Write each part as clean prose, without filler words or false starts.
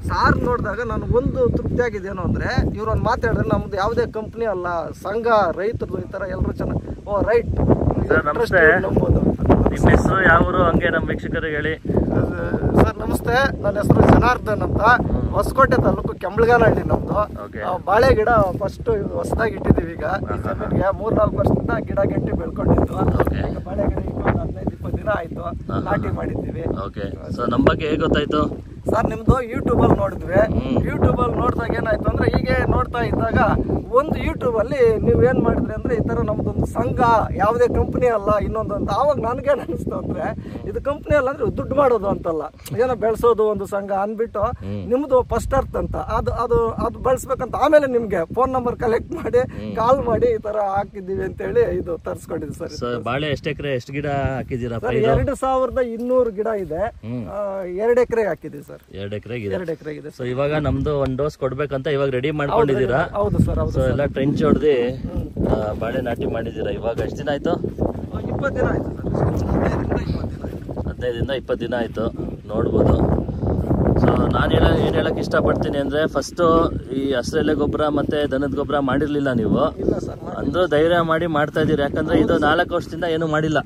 Sir ನೋಡಿದಾಗ ನನಗೆ ಒಂದು ತೃಪ್ತಿ ಆಗಿದ್ದೇನು ಅಂದರೆ ಇವ್ರೊಂದು ಮಾತಾಡಿದ್ರೆ ನಮ್ದು ಯಾವುದೇ ಕಂಪ್ನಿ ಅಲ್ಲ, ಸಂಘ, ರೈತರು ಈ ಥರ ಎಲ್ಲರೂ ಚೆನ್ನಾಗಿ ರೈಟ್ ನಮಸ್ತೆ. ನಿಮ್ಮ ಹೆಸರು ಯಾವರು ಹಂಗೆ ನಮ್ಮ ವೀಕ್ಷಕರಿಗೆ ಹೇಳಿ. ಸರ್ ನಮಸ್ತೆ, ನನ್ನ ಹೆಸರು ಜನಾರ್ದನ್ ಅಂತ, ಹೊಸಕೋಟೆ ತಾಲೂಕು ಕೆಂಬಳಗಾನಹಳ್ಳಿ ನಮ್ದು. ಬಾಳೆ ಗಿಡ ಫಸ್ಟ್ ಹೊಸದಾಗಿ ಇಟ್ಟಿದ್ದೀವಿ. ಈಗ ಈ ಜಮೀನಿಗೆ 3-4 ವರ್ಷದಿಂದ ಗಿಡ ಗಟ್ಟಿ ಬೆಳ್ಕೊಂಡಿದ್ದು. ಬಾಳೆ ಗಿಡ 15-20 ದಿನ ಆಯ್ತು ನಾಟಿ ಮಾಡಿದ್ದೀವಿ. ನಮ್ಮ ಬಗ್ಗೆ ಹೇಗೆ ಗೊತ್ತಾಯ್ತು ಸರ್? ನಿಮ್ದು ಯೂಟ್ಯೂಬಲ್ಲಿ ನೋಡಿದ್ವಿ. ಯೂಟ್ಯೂಬಲ್ಲಿ ನೋಡಿದಾಗ ಏನಾಯ್ತು ಅಂದ್ರೆ, ಹೀಗೆ ನೋಡ್ತಾ ಇದ್ದಾಗ ಒಂದು ಯೂಟ್ಯೂಬಲ್ಲಿ ನೀವು ಏನ್ ಮಾಡಿದ್ರಿ ಅಂದ್ರೆ, ಈ ತರ ನಮ್ದೊಂದು ಸಂಘ, ಯಾವುದೇ ಕಂಪ್ನಿ ಅಲ್ಲ ಇನ್ನೊಂದು ಅಂತ. ಆವಾಗ ನನಗೇನು ಅನಿಸ್ತು ಅಂದ್ರೆ, ಇದು ಕಂಪ್ನಿ ಅಲ್ಲ ಅಂದ್ರೆ ದುಡ್ಡು ಮಾಡೋದು ಅಂತಲ್ಲ, ಏನೋ ಬೆಳೆಸೋದು ಒಂದು ಸಂಘ ಅಂದ್ಬಿಟ್ಟು ನಿಮ್ದು ಫಸ್ಟ್ ಅರ್ತ್ ಅಂತ ಅದು ಬೆಳೆಸ್ಬೇಕಂತ. ಆಮೇಲೆ ನಿಮ್ಗೆ ಫೋನ್ ನಂಬರ್ ಕಲೆಕ್ಟ್ ಮಾಡಿ ಕಾಲ್ ಮಾಡಿ ಈ ತರ ಹಾಕಿದ್ದೀವಿ ಅಂತ ಹೇಳಿ ಇದು ತರಿಸ್ಕೊಂಡಿದ್ವಿ ಸರ್. ಬಾಳೆ ಎಷ್ಟು ಎಕರೆ ಎಷ್ಟು ಗಿಡ ಹಾಕಿದ್ದೀರಾ? 2200 ಗಿಡ ಇದೆ. 2 ಎಕರೆ ಹಾಕಿದ್ದೀವಿ ಸರ್. 2 ಎಕರೆಗೆ 2 ಎಕರೆಗಿದೆ. ಸೊ ಇವಾಗ ನಮ್ದು ಒಂದು ಡೋಸ್ ಕೊಡ್ಬೇಕಂತ ಇವಾಗ ರೆಡಿ ಮಾಡ್ಕೊಂಡಿದ್ದೀರಾ? ಹೌದು ಸರ್. ಸೊ ಎಲ್ಲ ಟ್ರೆಂಚ್ ಹೊಡೆದಿ ಬಾಳೆ ನಾಟಿ ಮಾಡಿದ್ದೀರಾ. ಇವಾಗ ಎಷ್ಟು ದಿನ ಆಯ್ತು? 20 ದಿನ ಆಯ್ತು ಸರ್. 15-20 ದಿನ ಆಯ್ತು. ನೋಡ್ಬೋದು. ಸೊ ನಾನು ಏನು ಹೇಳಕ್ ಇಷ್ಟಪಡ್ತೀನಿ ಅಂದ್ರೆ, ಫಸ್ಟು ಈ ಹಸಿರೆಲೆ ಗೊಬ್ಬರ ಮತ್ತೆ ದನದ ಗೊಬ್ಬರ ಮಾಡಿರ್ಲಿಲ್ಲ ನೀವು, ಅಂದ್ರೂ ಧೈರ್ಯ ಮಾಡಿ ಮಾಡ್ತಾ ಇದೀರಿ. ಯಾಕಂದ್ರೆ ಇದು 4 ವರ್ಷದಿಂದ ಏನು ಮಾಡಿಲ್ಲ.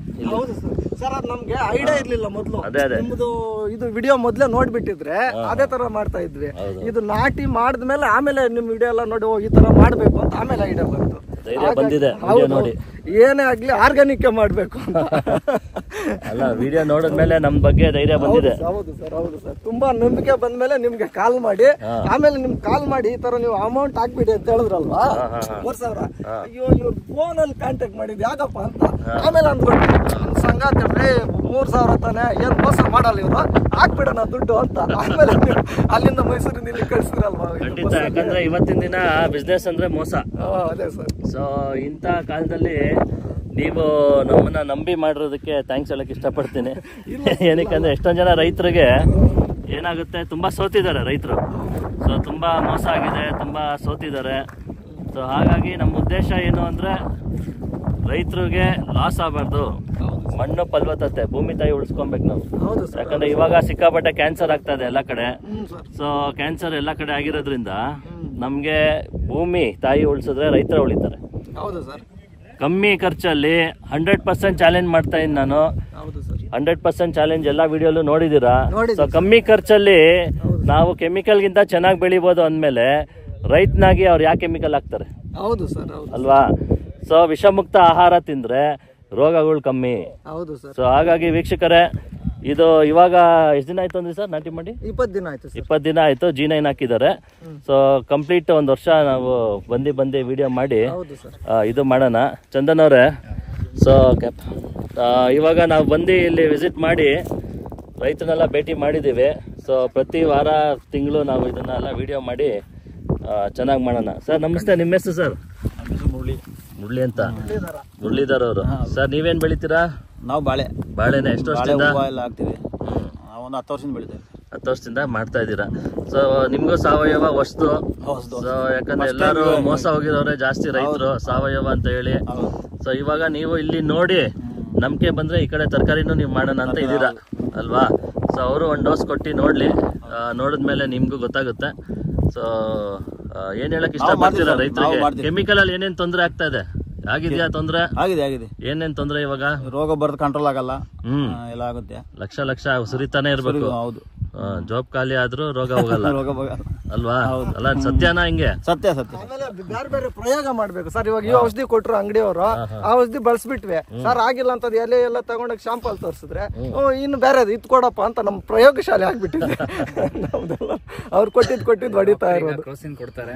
ಸರ್ ಅದು ನಮ್ಗೆ ಐಡಿಯಾ ಇರ್ಲಿಲ್ಲ ಮೊದ್ಲು. ಅದೇ ನಿಮ್ದು ಇದು ವಿಡಿಯೋ ಮೊದ್ಲೇ ನೋಡ್ಬಿಟ್ಟಿದ್ರೆ ಅದೇ ತರ ಮಾಡ್ತಾ ಇದ್ವಿ. ಇದು ನಾಟಿ ಮಾಡಿದ್ಮೇಲೆ ಆಮೇಲೆ ನಿಮ್ ವಿಡಿಯೋ ಎಲ್ಲ ನೋಡಿ ಈ ತರ ಮಾಡ್ಬೇಕು ಅಂತ ಆಮೇಲೆ ಐಡಿಯಾ ಬಂತು. ಬಂದಿದೆ ನೋಡಿ. ಏನೇ ಆಗ್ಲಿ ಆರ್ಗಾನಿಕ್ ಮಾಡ್ಬೇಕು ಅಂತ ಅಲ್ಲ, ವಿಡಿಯೋ ನೋಡಿದ್ಮೇಲೆ ನಮ್ ಬಗ್ಗೆ ಧೈರ್ಯ ಬಂದಿದೆ. ಹೌದು ಸರ್, ಹೌದು ಸರ್. ತುಂಬಾ ನಂಬಿಕೆ ಬಂದ್ಮೇಲೆ ನಿಮ್ಗೆ ಕಾಲ್ ಮಾಡಿ, ಆಮೇಲೆ ನಿಮ್ಗೆ ಕಾಲ್ ಮಾಡಿ ಈ ತರ ನೀವು ಅಮೌಂಟ್ ಹಾಕ್ಬಿಡಿ ಅಂತ ಹೇಳಿದ್ರಲ್ವಾ, 3,000. ಅಯ್ಯೋ ಇವ್ರು ಫೋನ್ ಅಲ್ಲಿ ಕಾಂಟ್ಯಾಕ್ಟ್ ಮಾಡಿದ್ ಯಾಕಪ್ಪ ಅಂತ ಆಮೇಲೆ ಅಂದ್ಕೊಂಡು ಸಂಘ ಅಂತೇಳಿ 3,000 ತಾನೆ, ಏನ್ ಮೋಸ ಮಾಡಲ್ಲ ಇವ್ರು, ಹಾಕ್ಬಿಡೋಣ ದುಡ್ಡು ಅಂತ. ಆಮೇಲೆ ಅಲ್ಲಿಂದ ಮೈಸೂರಿಂದ ಇಲ್ಲಿ ಕಳ್ಸಿದ್ರಲ್ವಾ. ಖಂಡಿತ. ಯಾಕಂದ್ರೆ ಇವತ್ತಿನ ದಿನ ಬಿಸ್ನೆಸ್ ಅಂದ್ರೆ ಮೋಸ. ಅದೇ ಸರ್. ಸೊ ಇಂಥ ಕಾಲದಲ್ಲಿ ನೀವು ನಮ್ಮನ್ನ ನಂಬಿ ಮಾಡಿರೋದಕ್ಕೆ ಥ್ಯಾಂಕ್ಸ್ ಹೇಳಕ್ ಇಷ್ಟಪಡ್ತೀನಿ. ಏನಕ್ಕಂದ್ರೆ ಎಷ್ಟೊಂದು ಜನ ರೈತರಿಗೆ ಏನಾಗುತ್ತೆ, ತುಂಬಾ ಸೋತಿದ್ದಾರೆ ರೈತರು. ಸೊ ತುಂಬಾ ಮೋಸ ಆಗಿದೆ, ತುಂಬಾ ಸೋತಿದ್ದಾರೆ. ಸೊ ಹಾಗಾಗಿ ನಮ್ಮ ಉದ್ದೇಶ ಏನು ಅಂದ್ರೆ, ರೈತರಿಗೆ ಲಾಸ್ ಆಗಬಾರ್ದು, ಮಣ್ಣು ಫಲವತ್ತತೆ, ಭೂಮಿ ತಾಯಿ ಉಳಿಸ್ಕೊಬೇಕು ನಾವು. ಯಾಕಂದ್ರೆ ಇವಾಗ ಸಿಕ್ಕಾಪಟ್ಟೆ ಕ್ಯಾನ್ಸರ್ ಆಗ್ತಾ ಇದೆ ಎಲ್ಲ ಕಡೆ. ಸೊ ಕ್ಯಾನ್ಸರ್ ಎಲ್ಲ ಕಡೆ ಆಗಿರೋದ್ರಿಂದ ನಮ್ಗೆ ಭೂಮಿ ತಾಯಿ ಉಳಿಸಿದ್ರೆ ರೈತರು ಉಳಿತಾರೆ. ಹೌದು ಸರ್. ಕಮ್ಮಿ ಖರ್ಚಲ್ಲಿ 100% ಚಾಲೆಂಜ್ ಮಾಡ್ತಾ ಇದ್ದೀನಿ ನಾನು. 100% ಚಾಲೆಂಜ್ ಎಲ್ಲ ವಿಡಿಯೋಲು ನೋಡಿದೀರಾ. ಸೊ ಕಮ್ಮಿ ಖರ್ಚಲ್ಲಿ ನಾವು ಕೆಮಿಕಲ್ ಗಿಂತ ಚೆನ್ನಾಗಿ ಬೆಳಿಬೋದು ಅಂದ್ಮೇಲೆ ರೈತನಾಗಿ ಅವ್ರು ಯಾಕೆ ಕೆಮಿಕಲ್ ಹಾಕ್ತಾರೆ? ಹೌದು ಸರ್, ಅಲ್ವಾ? ಸೊ ವಿಷಮುಕ್ತ ಆಹಾರ ತಿಂದ್ರೆ ರೋಗಗಳು ಕಮ್ಮಿ. ಹೌದು ಸರ್. ಸೊ ಹಾಗಾಗಿ ವೀಕ್ಷಕರೇ, ಇದು ಇವಾಗ ಎಷ್ಟು ದಿನ ಆಯ್ತು ಅಂದ್ರೆ ಸರ್ ನಾಟಿ ಮಾಡಿ? 20 ದಿನ ಆಯ್ತು. 20 ದಿನ ಆಯ್ತು. G9 ಹಾಕಿದ್ದಾರೆ. ಸೊ ಕಂಪ್ಲೀಟ್ 1 ವರ್ಷ ನಾವು ಬಂದು ವಿಡಿಯೋ ಮಾಡಿ ಇದು ಮಾಡೋಣ. ಚಂದನ್ ಅವರೇ, ಸೊ ಇವಾಗ ನಾವು ಬಂದು ಇಲ್ಲಿ ವಿಸಿಟ್ ಮಾಡಿ ರೈತನೆಲ್ಲ ಭೇಟಿ ಮಾಡಿದ್ದೀವಿ. ಸೊ ಪ್ರತಿ ವಾರ ತಿಂಗಳು ನಾವು ಇದನ್ನೆಲ್ಲ ವಿಡಿಯೋ ಮಾಡಿ ಚೆನ್ನಾಗಿ ಮಾಡೋಣ. ಸರ್ ನಮಸ್ತೆ, ನಿಮ್ಮ ಹೆಸರು ಸರ್? ಮುರಳಿ ಅಂತ, ಮುರಳೀಧರ್ ಅವರು. ಸರ್ ನೀವೇನ್ ಬೆಳಿತೀರಾ? ನಾವು ಬಾಳೆನ ಎಷ್ಟು ವರ್ಷದಿಂದ ಹಾಕ್ತಿವಿ? ಒಂದು 10 ವರ್ಷದಿಂದ ಬೆಳಿತೇವೆ. 10 ವರ್ಷದಿಂದ ಮಾಡ್ತಾ ಇದ್ದೀರಾ. ಸೊ ನಿಮ್ಗೂ ಸಾವಯವ ಹೊಸ್ತು. ಸೊ ಯಾಕಂದ್ರೆ ಎಲ್ಲರೂ ಮೋಸ ಹೋಗಿರೋರೆ ಜಾಸ್ತಿ ರೈತರು ಸಾವಯವ ಅಂತ ಹೇಳಿ. ಸೊ ಇವಾಗ ನೀವು ಇಲ್ಲಿ ನೋಡಿ ನಂಬಿಕೆ ಬಂದ್ರೆ ಈ ಕಡೆ ತರಕಾರಿನೂ ನೀವು ಮಾಡೋಣ ಅಂತ ಇದ್ದೀರಾ ಅಲ್ವಾ? ಸೊ ಅವರು 1 ಡೋಸ್ ಕೊಟ್ಟು ನೋಡಿದ್ಮೇಲೆ ನಿಮ್ಗೂ ಗೊತ್ತಾಗುತ್ತೆ. ಸೊ ಏನ್ ಹೇಳಕ್ ಇಷ್ಟಪಡ್ತೀರಾ ರೈತರಿಗೆ? ಕೆಮಿಕಲ್ ಅಲ್ಲಿ ಏನೇನ್ ತೊಂದರೆ ಆಗ್ತಾ ಇದೆ? ಆಗಿದೆಯಾ ತೊಂದ್ರೆ? ಆಗಿದೆ. ಏನೇನ್ ತೊಂದ್ರೆ ಇವಾಗ? ರೋಗ ಬರೋದು ಕಂಟ್ರೋಲ್ ಆಗಲ್ಲ, ಎಲ್ಲ ಆಗುತ್ತೆ. ಲಕ್ಷ ಸುರಿತಾನೆ ಇರ್ಬೇಕು. ಹೌದು. ಜಾಬ್ ಖಾಲಿ ಆದ್ರೂ ರೋಗ ಹೋಗಲ್ಲ ಅಲ್ವಾ? ಅಲ್ಲ ಸತ್ಯನಾ? ಹಿಂಗೆ ಸತ್ಯ. ಆಮೇಲೆ ಬೇರೆ ಪ್ರಯೋಗ ಮಾಡ್ಬೇಕು ಸರ್. ಇವಾಗ ಈ ಔಷಧಿ ಕೊಟ್ರು ಅಂಗಡಿಯವರು, ಆ ಔಷಧಿ ಬಳಸ್ಬಿಟ್ವಿ ಸರ್, ಆಗಿಲ್ಲ ಅಂತ ಎಲೆ ಎಲ್ಲ ತಗೊಂಡಾಗ ಶಾಂಪಲ್ ತೋರಿಸಿದ್ರೆ ಇನ್ನು ಬೇರೆ ಇದ್ ಕೊಡಪ್ಪ ಅಂತ ನಮ್ಮ ಪ್ರಯೋಗಶಾಲೆ ಆಗ್ಬಿಟ್ಟಿದೆ. ಅವ್ರು ಕೊಟ್ಟಿದ್ ಹೊಡಿತಾ ಇರೋದು. ಕ್ರೋಸಿನ್ ಕೊಡ್ತಾರೆ,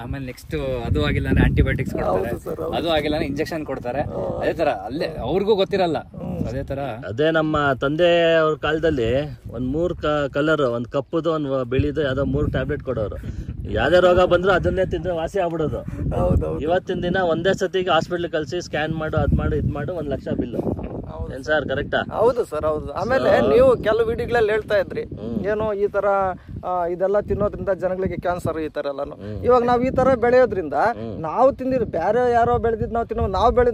ಆಮೇಲೆ ನೆಕ್ಸ್ಟ್ ಅದು ಆಗಿಲ್ಲ ಅಂದ್ರೆ ಆಂಟಿಬಯೋಟಿಕ್ಸ್ ಕೊಡ್ತಾರೆ, ಅದು ಆಗಿಲ್ಲ ಅಂದ್ರೆ ಇಂಜೆಕ್ಷನ್ ಕೊಡ್ತಾರೆ. ಅದೇ ತರ ಅಲ್ಲೇ ಅವ್ರಿಗೂ ಗೊತ್ತಿರಲ್ಲ. ಅದೇ ನಮ್ಮ ತಂದೆ ಅವ್ರ ಕಾಲದಲ್ಲಿ 3 ಕಲರ್, ಒಂದ್ ಕಪ್ಪುದು, ಒಂದ್ ಬಿಳಿದು, ಯಾವ್ದೋ 3 ಟ್ಯಾಬ್ಲೆಟ್ ಕೊಡೋರು. ಯಾವ್ದೇ ರೋಗ ಬಂದ್ರು ಅದನ್ನೇ ತಿಂದ್ರೆ ವಾಸಿ ಆಗ್ಬಿಡೋದು. ಇವತ್ತಿನ ದಿನ ಒಂದೇ ಸತಿಗೆ ಹಾಸ್ಪಿಟ್ಲ್ ಕಳ್ಸಿ ಸ್ಕ್ಯಾನ್ ಮಾಡು, ಇದ್ ಮಾಡು 1 ಲಕ್ಷ ಬಿಲ್ಲು. ಏನ್ ಸರ್ ಕರೆಕ್ಟಾ? ಹೌದು ಸರ್, ಹೌದು. ಆಮೇಲೆ ನೀವು ಕೆಲವು ವಿಡಿಯೋಗಳಲ್ಲಿ ಹೇಳ್ತಾ ಇದ್ರಿ, ಏನೋ ಈ ತರ ಇದೆಲ್ಲ ತಿನ್ನೋದ್ರಿಂದ ಜನಗಳಿಗೆ ಕ್ಯಾನ್ಸರ್ ಈ ತರ ಎಲ್ಲಾನು. ಇವಾಗ ನಾವ್ ಈ ತರ ಬೆಳೆಯೋದ್ರಿಂದ ನಾವು ತಿಂದಿರ್ ಬೇರೆ ಯಾರೋ ಬೆಳೆದಿದ್ ನಾವು ತಿನ್ನೋ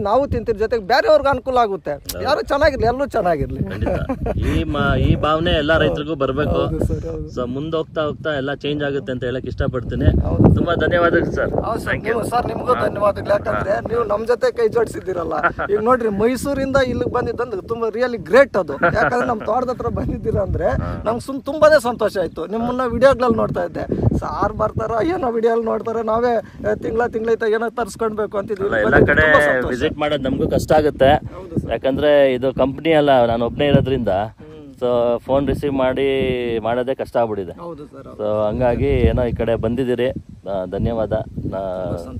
ನಾವು ತಿಂತಿರ್ ಜೊತೆಗೆ ಬೇರೆಯವ್ರಿಗೆ ಅನುಕೂಲ ಆಗುತ್ತೆ. ಯಾರು ಚೆನ್ನಾಗಿರ್ಲಿ, ಎಲ್ಲರೂ ಚೆನ್ನಾಗಿರ್ಲಿ. ಈ ಭಾವನೆ ಎಲ್ಲಾ ರೈತರಿಗೂ ಬರ್ಬೇಕು. ಸೊ ಮುಂದೆ ಹೋಗ್ತಾ ಹೋಗ್ತಾ ಎಲ್ಲ ಚೇಂಜ್ ಆಗುತ್ತೆ ಅಂತ ಹೇಳಕ್ ಇಷ್ಟಪಡ್ತೀನಿ. ತುಂಬಾ ಧನ್ಯವಾದಗಳು ಸರ್. ಸರ್ ನಿಮ್ಗೂ ಧನ್ಯವಾದಗಳು. ಯಾಕಂದ್ರೆ ನೀವು ನಮ್ ಜೊತೆ ಕೈ ಜೋಡಿಸಿದ್ದೀರಲ್ಲ. ಈಗ ನೋಡ್ರಿ, ಮೈಸೂರಿಂದ ಇಲ್ಲಿಗೆ ಬಂದಿದ್ದಂದ್ರೆ ತುಂಬಾ ರಿಯಲಿ ಗ್ರೇಟ್ ಅದು. ಯಾಕಂದ್ರೆ ನಮ್ ತೋಟದ ಹತ್ರ ಬಂದಿದ್ದೀರಾ ಅಂದ್ರೆ ನಮ್ಗೆ ತುಂಬಾನೇ ಸಂತೋಷ ಆಯ್ತು. ನಿಮ್ಮನ್ನ ವಿಡಿಯೋಗಳಲ್ಲಿ ನೋಡ್ತಾ ಇದ್ದೆ, ಸಾರ್ ಬರ್ತಾರ ಏನೋ ವಿಡಿಯೋ ನೋಡ್ತಾರೆ, ನಾವೇ ತಿಂಗಳೈತ ಏನೋ ತರ್ಸ್ಕೊಳ್ಬೇಕು ಅಂತಿದ್ವಿ. ಎಲ್ಲ ಕಡೆ ವಿಸಿಟ್ ಮಾಡೋದು ನಮಗೂ ಕಷ್ಟ ಆಗುತ್ತೆ. ಯಾಕಂದ್ರೆ ಇದು ಕಂಪ್ನಿ ಅಲ್ಲ, ನಾನು ಒಬ್ಬನೇ ಇರೋದ್ರಿಂದ ಸೊ ಫೋನ್ ರಿಸೀವ್ ಮಾಡೋದೇ ಕಷ್ಟ ಆಗ್ಬಿಟ್ಟಿದೆ. ಸೊ ಹಂಗಾಗಿ ಏನೋ ಈ ಕಡೆ ಬಂದಿದ್ದೀರಿ, ಧನ್ಯವಾದ.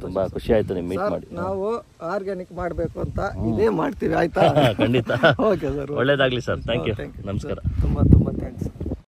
ತುಂಬಾ ಖುಷಿ ಆಯ್ತು ನಿಮ್ ಮೀಟ್ ಮಾಡಿ. ನಾವು ಆರ್ಗ್ಯಾನಿಕ್ ಮಾಡ್ಬೇಕು ಅಂತ ಇದೇ ಮಾಡ್ತೀವಿ, ಆಯ್ತಾ? ಖಂಡಿತ. ಓಕೆ ಸರ್, ಒಳ್ಳೇದಾಗ್ಲಿ ಸರ್. Thank you. ನಮಸ್ಕಾರ. ತುಂಬಾ